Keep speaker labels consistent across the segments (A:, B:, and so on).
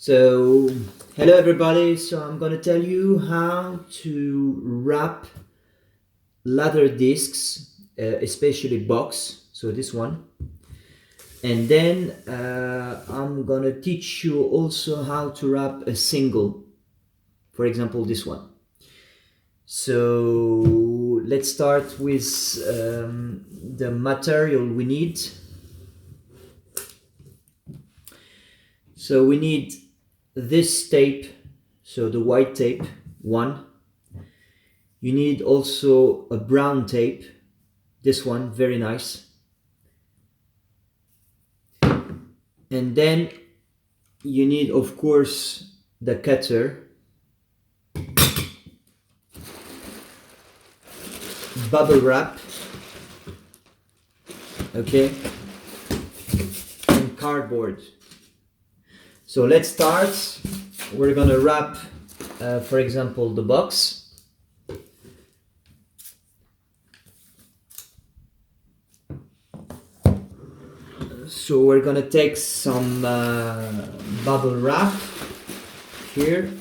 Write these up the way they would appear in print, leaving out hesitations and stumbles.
A: So, hello everybody. So I'm gonna tell you how to wrap ladder discs, especially box. So this one, and then I'm gonna teach you also how to wrap a single. For example, this one. So let's start with the material we need. So we need this tape, so the white tape, one. You need also a brown tape, this one, very nice. And then you need, of course, the cutter, bubble wrap, okay, and cardboard. So let's start. We're gonna wrap, for example, the box. So we're gonna take some bubble wrap here.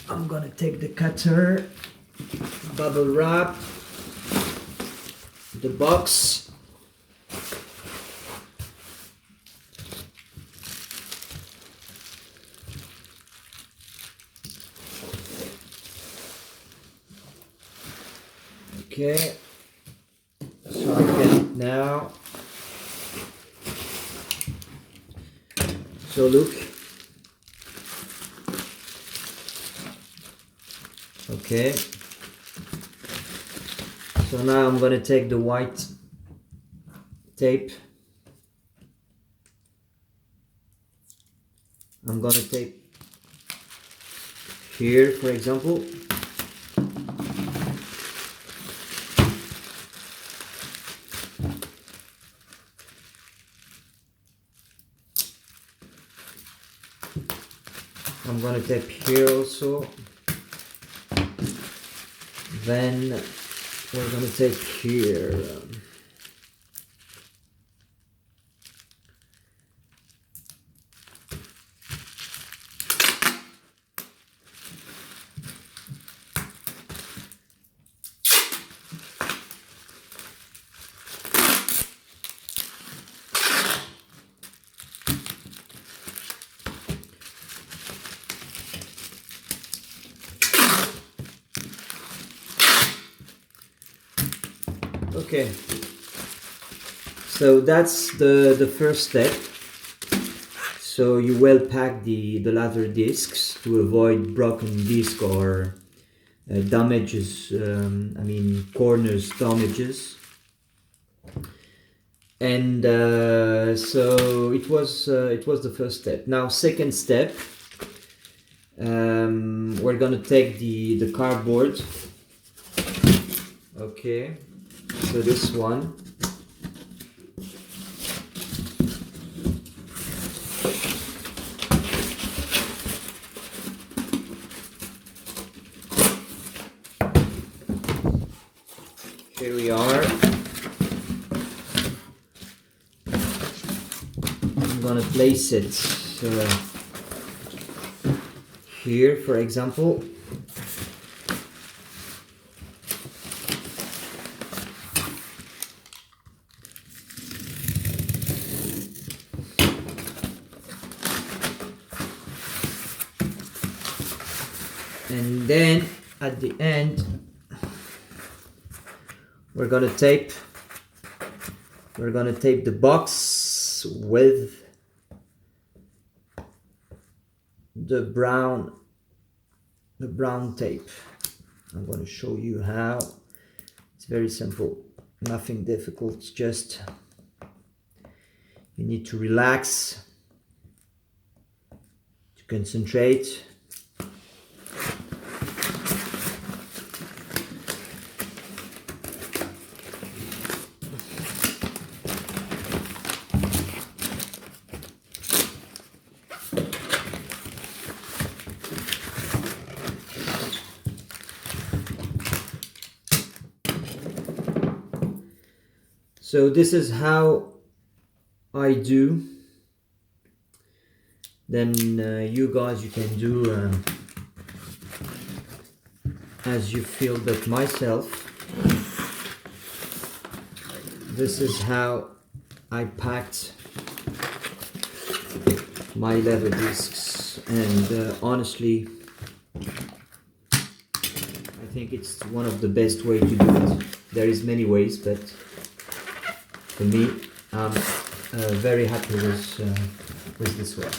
A: I'm gonna take the cutter, bubble wrap, the box. Okay, so I get it now. So look. Okay. So now I'm gonna take the white tape. I'm gonna tape here, for example. I'm gonna tape here also. Then we're gonna take here. Okay, so that's the first step. So you will pack the ladder discs to avoid broken disc or damages, corners damages. And so it was the first step. Now second step, we're gonna take the cardboard. Okay, so this one. Here we are. I'm gonna place it here, for example. And then at the end, we're gonna tape the box with the brown tape. I'm going to show you how. It's very simple, nothing difficult. It's just you need to relax, to concentrate. So this is how I do. Then you guys, you can do as you feel, but myself, this is how I packed my Laserdiscs, and honestly, I think it's one of the best way to do it. There is many ways, but for me, I'm very happy with this way.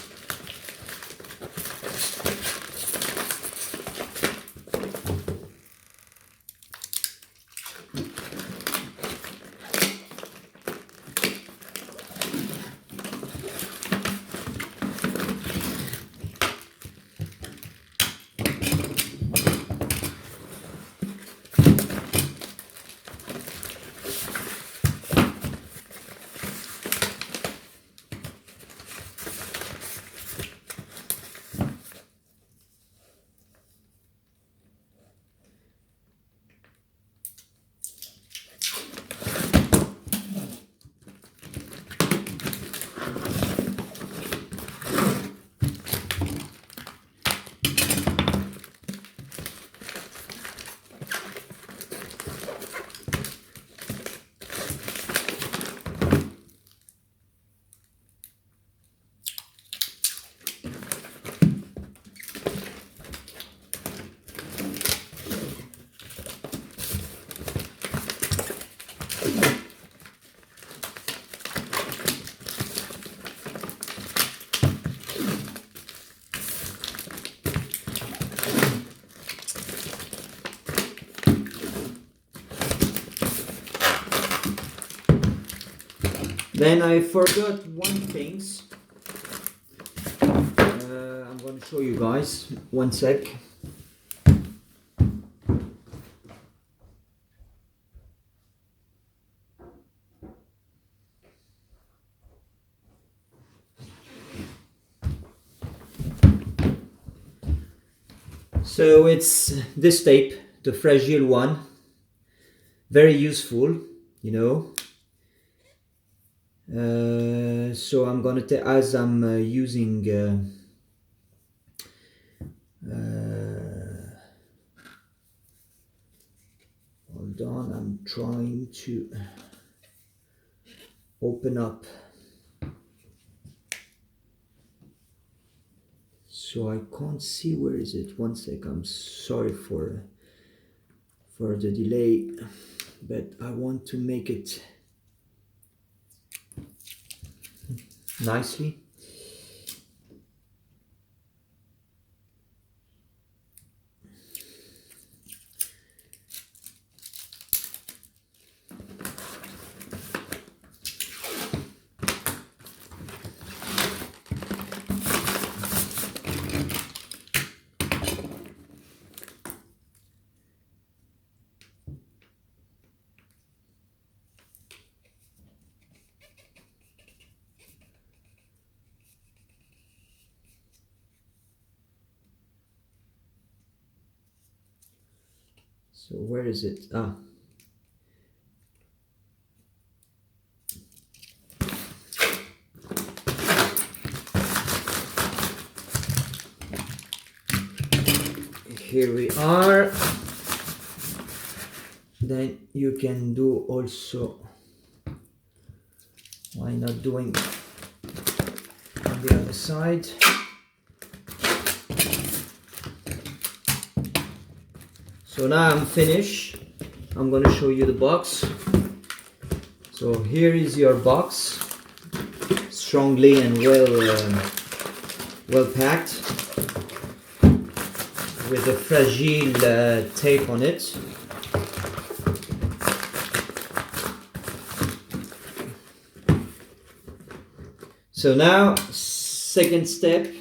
A: Then I forgot one thing. I'm going to show you guys. One sec. So it's this tape, the fragile one. Very useful, you know. So I'm gonna as I'm using hold on, I'm trying to open up so I can't see. Where is it? One sec. I'm sorry for the delay, but I want to make it nicely. So where is it? Here we are. Then you can do also, why not doing on the other side? So now I'm finished. I'm going to show you the box. So here is your box, strongly and well packed, with a fragile tape on it. So now, second step,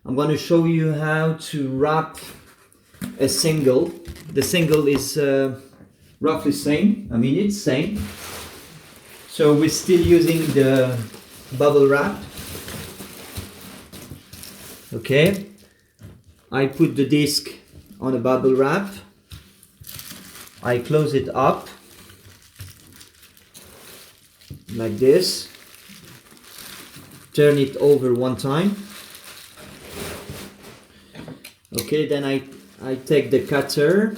A: I'm going to show you how to wrap a single. The single is roughly same. I mean, it's same. So we're still using the bubble wrap. Okay. I put the disc on a bubble wrap. I close it up. like this, turn it over one time. Okay, then I take the cutter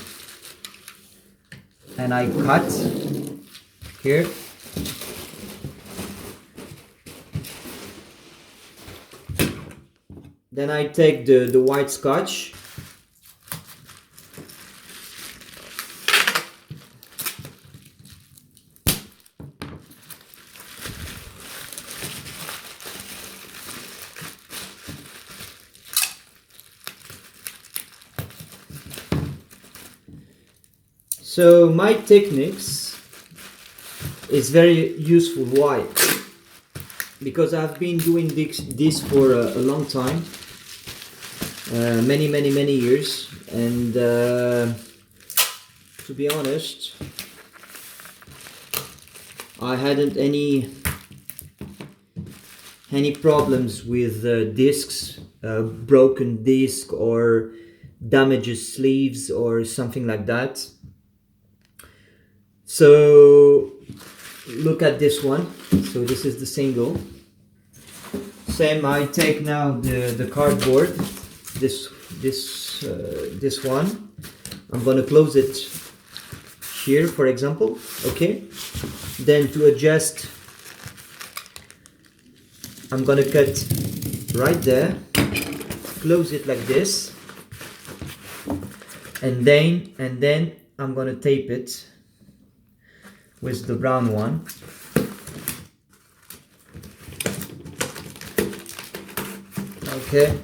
A: and I cut here. Then I take the white scotch. So my techniques is very useful. Why? Because I've been doing this for a long time, many years, and to be honest, I hadn't any problems with discs, broken disc or damages sleeves or something like that. So look at this one. So this is the single. Same, I take now the cardboard, this one. I'm gonna close it here, for example. Okay. Then to adjust, I'm gonna cut right there, close it like this, and then I'm gonna tape it with the brown one. Okay.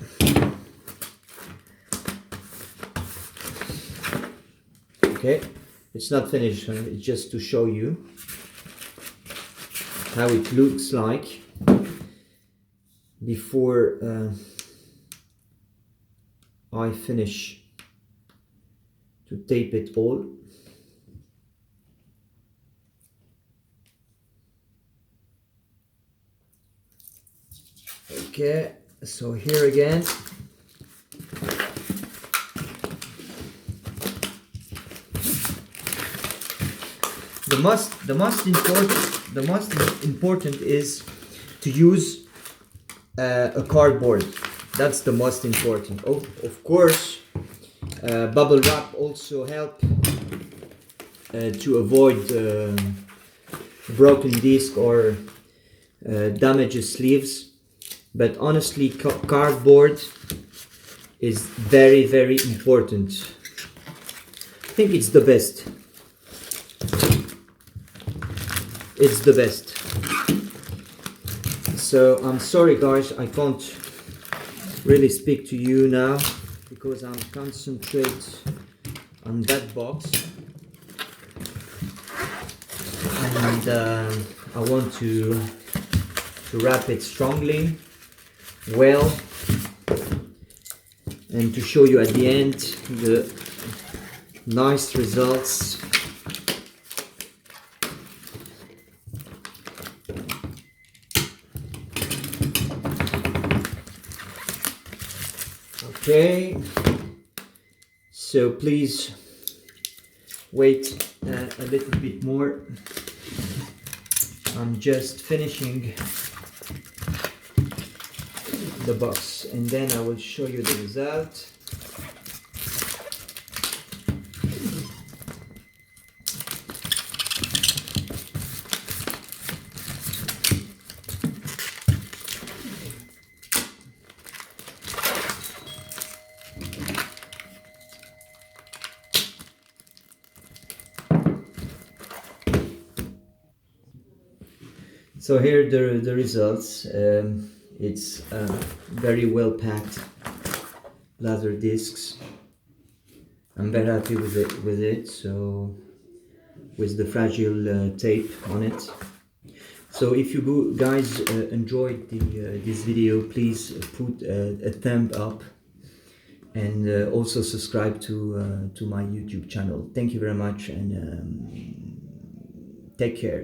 A: Okay, it's not finished, it's just to show you how it looks like before I finish to tape it all. Okay, so here again, the most important is to use a cardboard. That's the most important. Of course, bubble wrap also help to avoid broken disc or damaged sleeves. But honestly, cardboard is very important. I think it's the best. It's the best. So I'm sorry guys, I can't really speak to you now because I'm concentrated on that box, and I want to wrap it strongly, well, and to show you at the end the nice results. Okay, so please wait a little bit more. I'm just finishing the box and then I will show you the result. So here the results. It's very well packed Laserdiscs. I'm very happy with it. So with the fragile tape on it. So if you guys enjoyed this video, please put a thumb up and also subscribe to my YouTube channel. Thank you very much and take care.